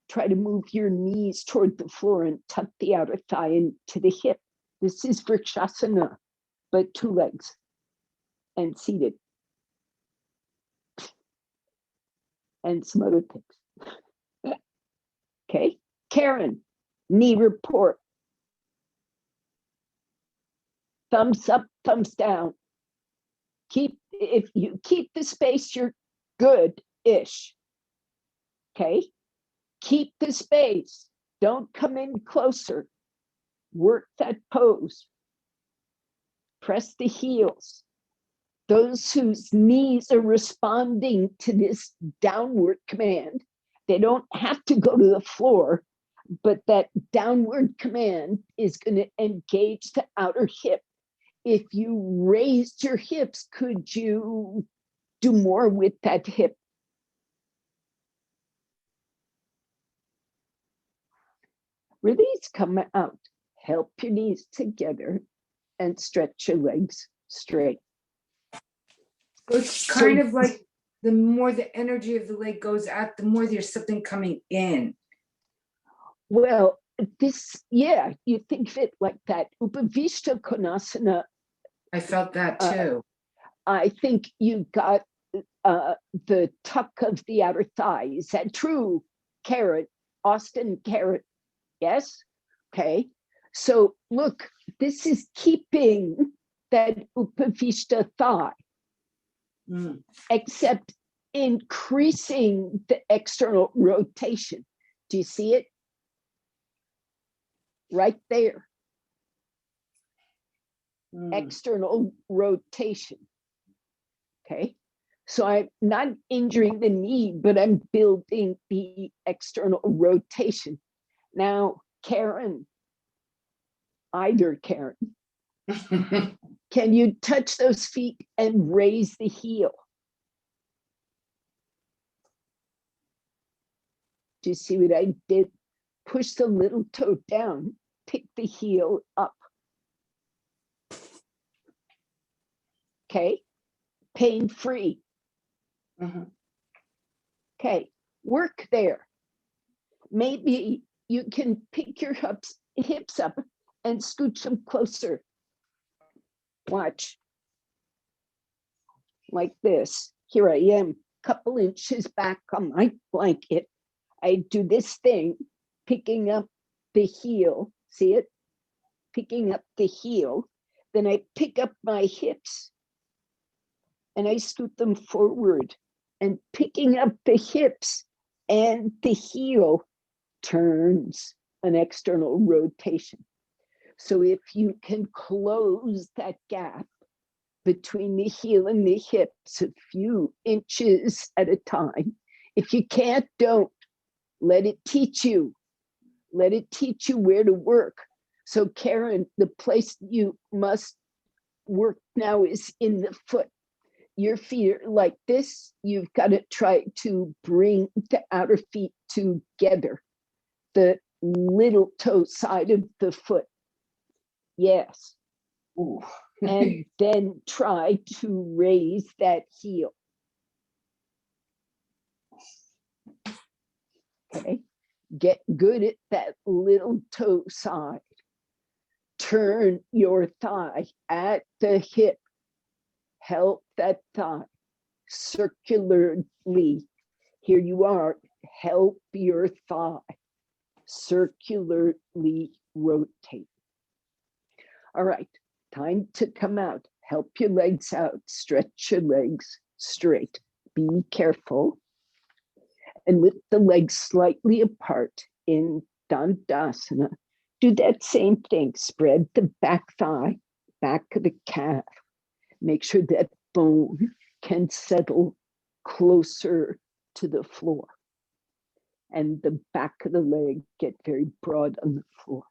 Try to move your knees toward the floor and tuck the outer thigh into the hip. This is Vrikshasana, but two legs and seated. And some other things. Okay, Karen, knee report. Thumbs up, thumbs down. If you keep the space, you're good-ish. Okay? Keep the space. Don't come in closer. Work that pose. Press the heels. Those whose knees are responding to this downward command, they don't have to go to the floor, but that downward command is going to engage the outer hip. If you raised your hips, could you do more with that hip? Release, come out. Help your knees together and stretch your legs straight. It's kind of like the more the energy of the leg goes out, the more there's something coming in. Well, yeah, you think of it like that. Upavishta Konasana. I felt that too. I think you got the tuck of the outer thigh. Is that true, Karen? Austin, Karen? Yes? Okay. So look, this is keeping that Upavishta thigh, except increasing the external rotation. Do you see it? Right there. External rotation. Okay. So I'm not injuring the knee, but I'm building the external rotation. Now, Karen, either Karen, can you touch those feet and raise the heel? Do you see what I did? Push the little toe down, pick the heel up. Okay, pain-free. Okay, work there. Maybe you can pick your hips up and scooch them closer. Watch. Like this. Here I am, a couple inches back on my blanket. I do this thing, picking up the heel. See it? Picking up the heel. Then I pick up my hips and I scoot them forward, and picking up the hips and the heel turns an external rotation. So if you can close that gap between the heel and the hips a few inches at a time, if you can't, don't. Let it teach you. Let it teach you where to work. So Karen, the place you must work now is in the foot. your feet are like this, you've got to try to bring the outer feet together, the little toe side of the foot. Yes. Ooh. And then try to raise that heel. Okay. Get good at that little toe side. Turn your thigh at the hip. Help that thigh circularly. Here you are. Help your thigh circularly rotate. All right, time to come out. Help your legs out. Stretch your legs straight. Be careful. And lift the legs slightly apart in Dandasana. Do that same thing. Spread the back thigh, back of the calf. Make sure that bone can settle closer to the floor. And the back of the leg get very broad on the floor.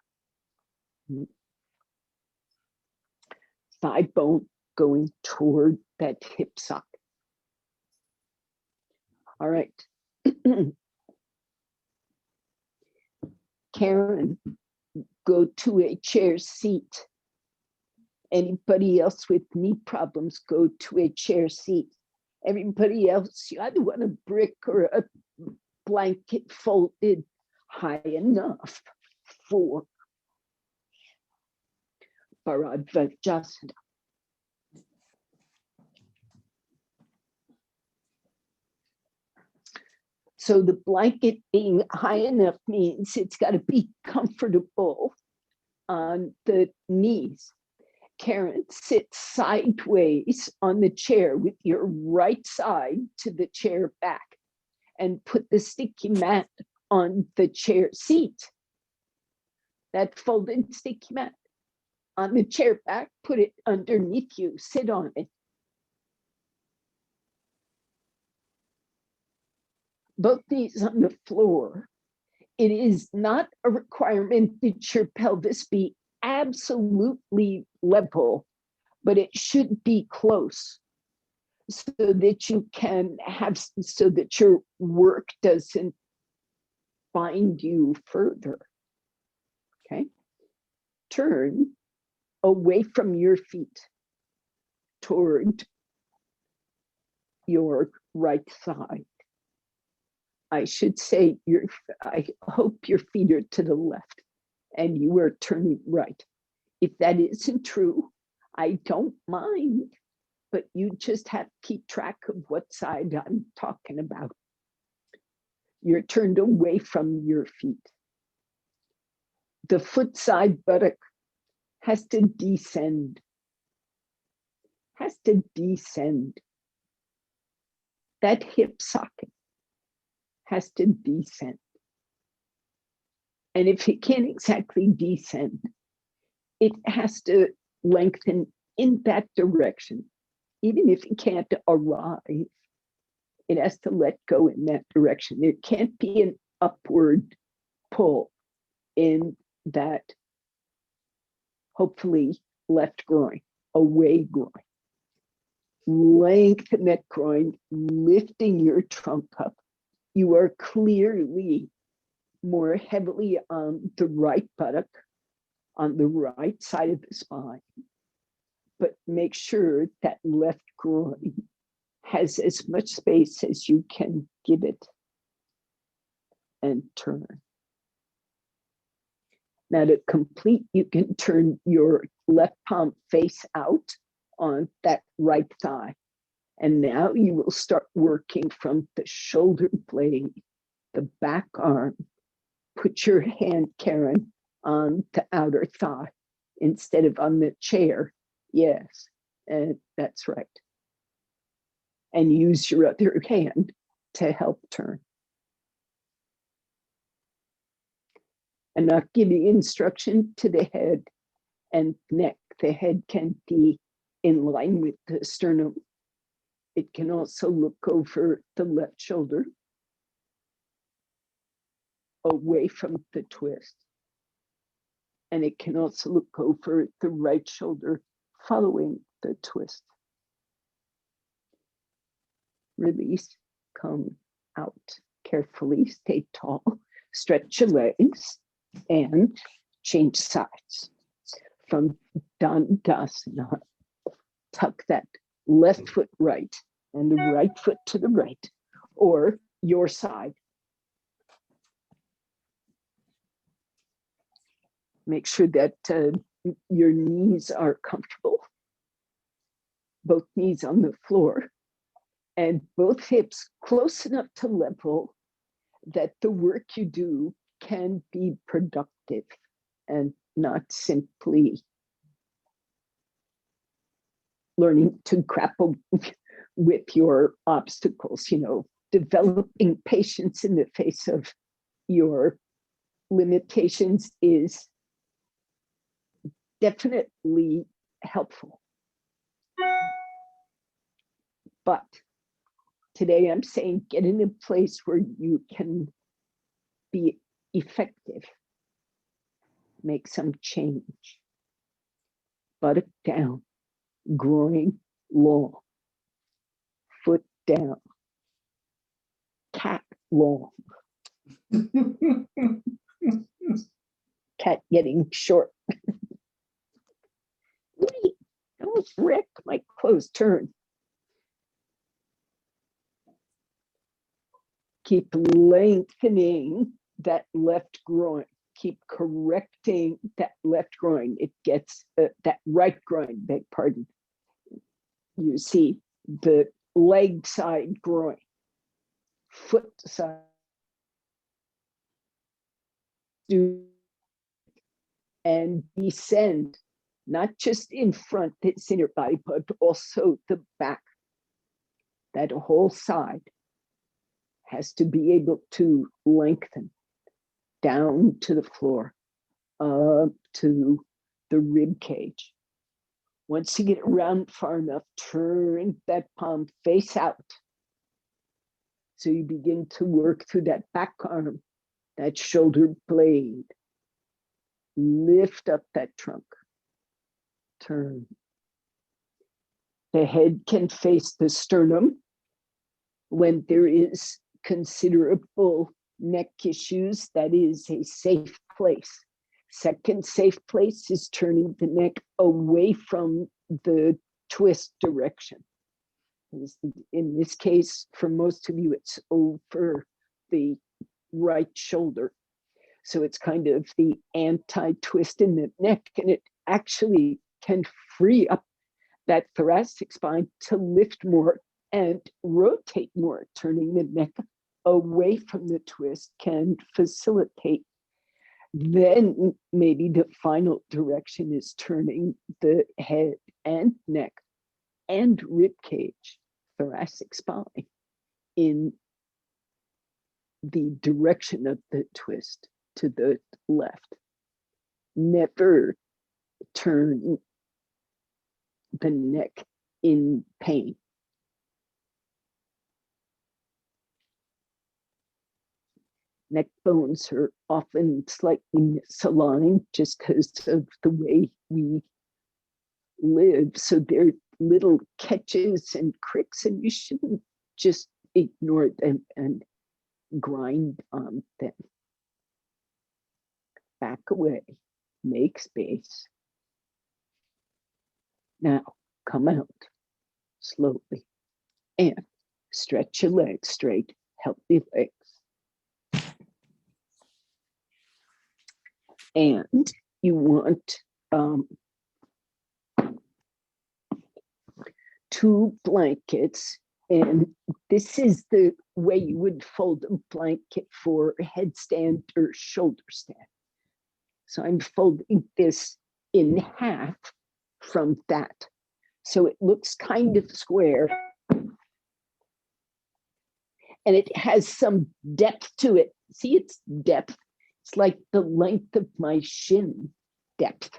Thigh bone going toward that hip socket. All right. Karen, go to a chair seat. Anybody else with knee problems, go to a chair seat. Everybody else, you either want a brick or a blanket folded high enough for Bharadvajasana. So the blanket being high enough means it's got to be comfortable on the knees. Karen, sit sideways on the chair with your right side to the chair back and put the sticky mat on the chair seat. That folded sticky mat on the chair back, put it underneath you, sit on it. Both knees on the floor. It is not a requirement that your pelvis be absolutely level, but it should be close so that you can have, so that your work doesn't bind you further. Okay. Turn away from your feet toward your right side. I should say, I hope your feet are to the left and you are turning right. If that isn't true, I don't mind, but you just have to keep track of what side I'm talking about. You're turned away from your feet. The foot side buttock has to descend. That hip socket has to descend. And if it can't exactly descend, it has to lengthen in that direction. Even if it can't arrive, it has to let go in that direction. There can't be an upward pull in that, hopefully, left groin, away groin. Lengthen that groin, lifting your trunk up. You are clearly more heavily on the right buttock, on the right side of the spine. But make sure that left groin has as much space as you can give it. And turn. Now to complete, you can turn your left palm face out on that right thigh. And now you will start working from the shoulder blade, the back arm. Put your hand, Karen, on the outer thigh instead of on the chair. Yes, and that's right. And use your other hand to help turn. And I'll give you instruction to the head and neck. The head can be in line with the sternum. It can also look over the left shoulder, away from the twist. And it can also look over the right shoulder, following the twist. release, come out carefully, stay tall, stretch your legs, and change sides. From Dandasana, tuck that left foot right and the right foot to the right, or your side. Make sure that your knees are comfortable, both knees on the floor, and both hips close enough to level that the work you do can be productive and not simply learning to grapple with your obstacles, developing patience in the face of your limitations is definitely helpful. But today I'm saying get in a place where you can be effective, make some change. Buttock down, groin long, foot down, cat long. Cat getting short. Wait, don't wreck my clothes. Turn. Keep lengthening that left groin. Keep correcting that left groin. It gets that right groin, beg pardon. You see the leg side groin, foot side. And descend, not just in front, that's in your body, but also the back. That whole side has to be able to lengthen down to the floor, up to the rib cage. Once you get around far enough, turn that palm face out. So you begin to work through that back arm, that shoulder blade. Lift up that trunk. Turn. The head can face the sternum when there is considerable neck issues. That is a safe place. Second safe place is turning the neck away from the twist direction. In this case, for most of you, it's over the right shoulder. So it's kind of the anti-twist in the neck, and it actually can free up that thoracic spine to lift more and rotate more. Turning the neck away from the twist can facilitate. Then maybe the final direction is turning the head and neck and rib cage, thoracic spine, in the direction of the twist to the left. Never turn the neck in pain. Neck bones are often slightly misaligned just because of the way we live. So they're little catches and cricks, and you shouldn't just ignore them and grind on them. Back away, make space. Now come out slowly and stretch your legs straight, healthy legs. And you want 2 blankets, and this is the way you would fold a blanket for a headstand or shoulder stand. So I'm folding this in half from that. So it looks kind of square. And it has some depth to it. See, it's depth. It's like the length of my shin depth.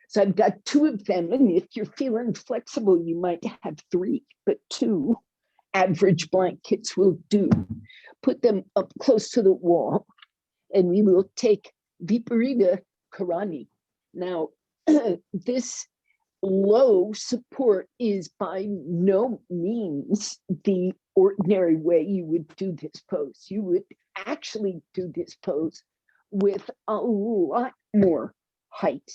So I've got 2 of them. And if you're feeling flexible, you might have 3, but 2 average blankets will do. Put them up close to the wall, and we will take Viparita Karani. Now, this low support is by no means the ordinary way you would do this pose. You would actually do this pose with a lot more height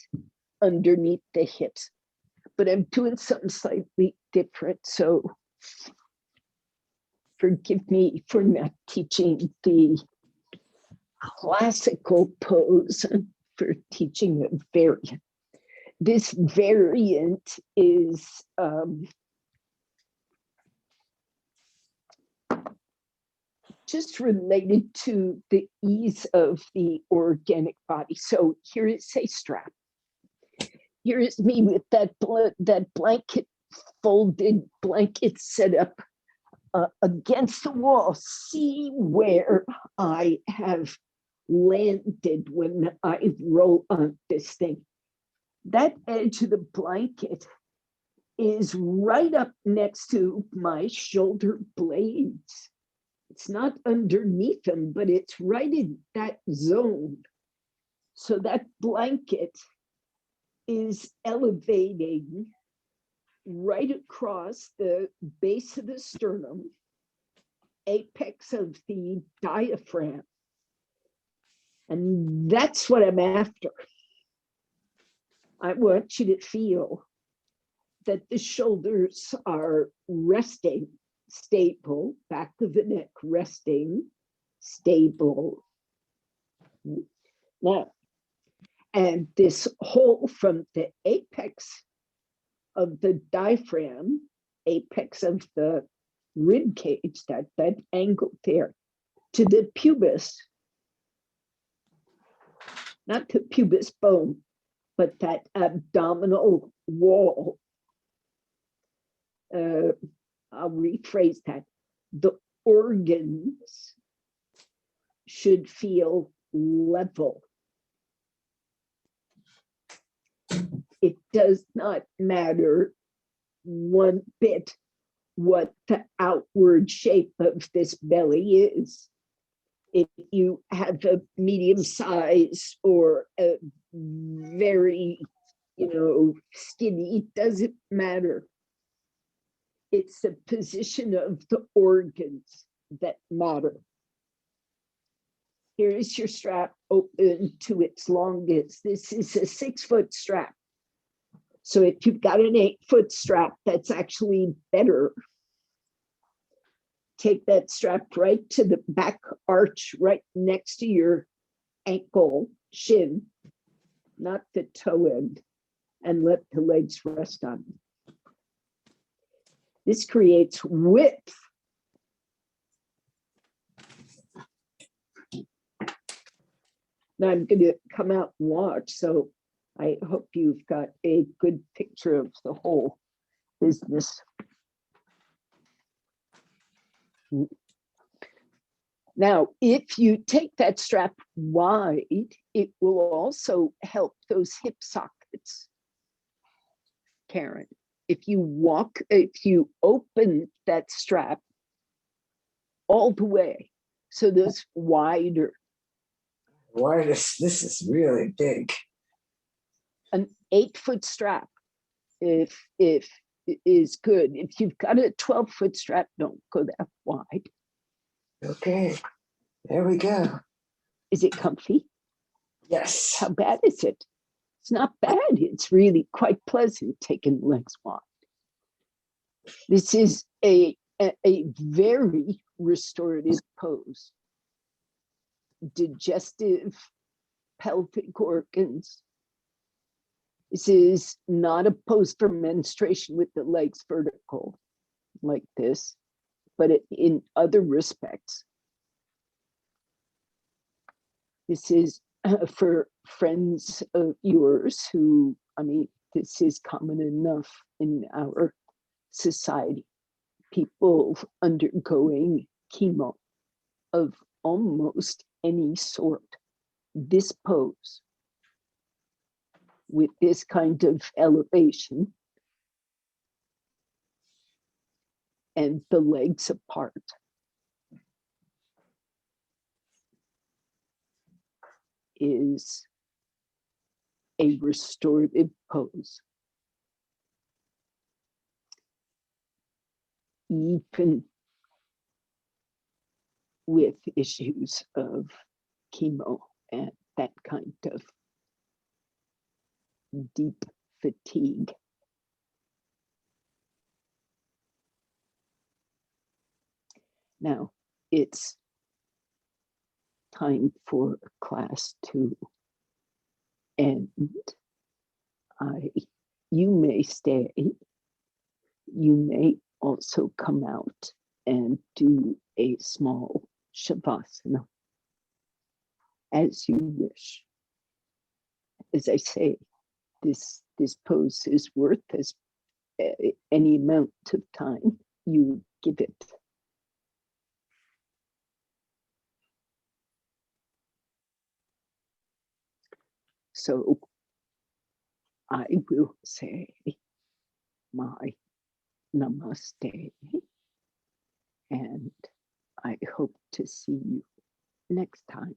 underneath the hips. But I'm doing something slightly different, so forgive me for not teaching the classical pose, for teaching a variant. This variant is just related to the ease of the organic body. So here is a strap. Here is me with that blanket, folded blanket set up against the wall. See where I have landed when I roll on this thing. That edge of the blanket is right up next to my shoulder blades. It's not underneath them, but it's right in that zone. So that blanket is elevating right across the base of the sternum, apex of the diaphragm. And that's what I'm after. I want you to feel that the shoulders are resting, stable, back of the neck resting, stable. Now, and this hole from the apex of the diaphragm, apex of the rib cage, that angle there, to the pubis, not the pubis bone, but that abdominal wall. I'll rephrase that. The organs should feel level. It does not matter one bit what the outward shape of this belly is. If you have a medium size or a very, skinny, it doesn't matter. It's the position of the organs that matter. Here is your strap open to its longest. This is a 6-foot strap. So if you've got an 8-foot strap, that's actually better. Take that strap right to the back arch, right next to your ankle, shin, not the toe end, and let the legs rest on it. This creates width. Now I'm going to come out and watch, so I hope you've got a good picture of the whole business. Now, if you take that strap wide, it will also help those hip sockets, Karen. If you open that strap all the way, so this wider. This is really big. An 8-foot strap, if is good. If you've got a 12-foot strap, don't go that wide. Okay, there we go. Is it comfy? Yes. How bad is it? It's not bad. It's really quite pleasant taking legs wide. This is a very restorative pose. Digestive, pelvic organs. This is not a pose for menstruation with the legs vertical like this, but in other respects. This is for friends of yours who, this is common enough in our society. People undergoing chemo of almost any sort. This pose with this kind of elevation and the legs apart is a restorative pose. even with issues of chemo and that kind of deep fatigue. Now it's time for class to end. You may stay. You may also come out and do a small shavasana as you wish. As I say, this pose is worth as any amount of time you give it. So I will say my namaste, and I hope to see you next time.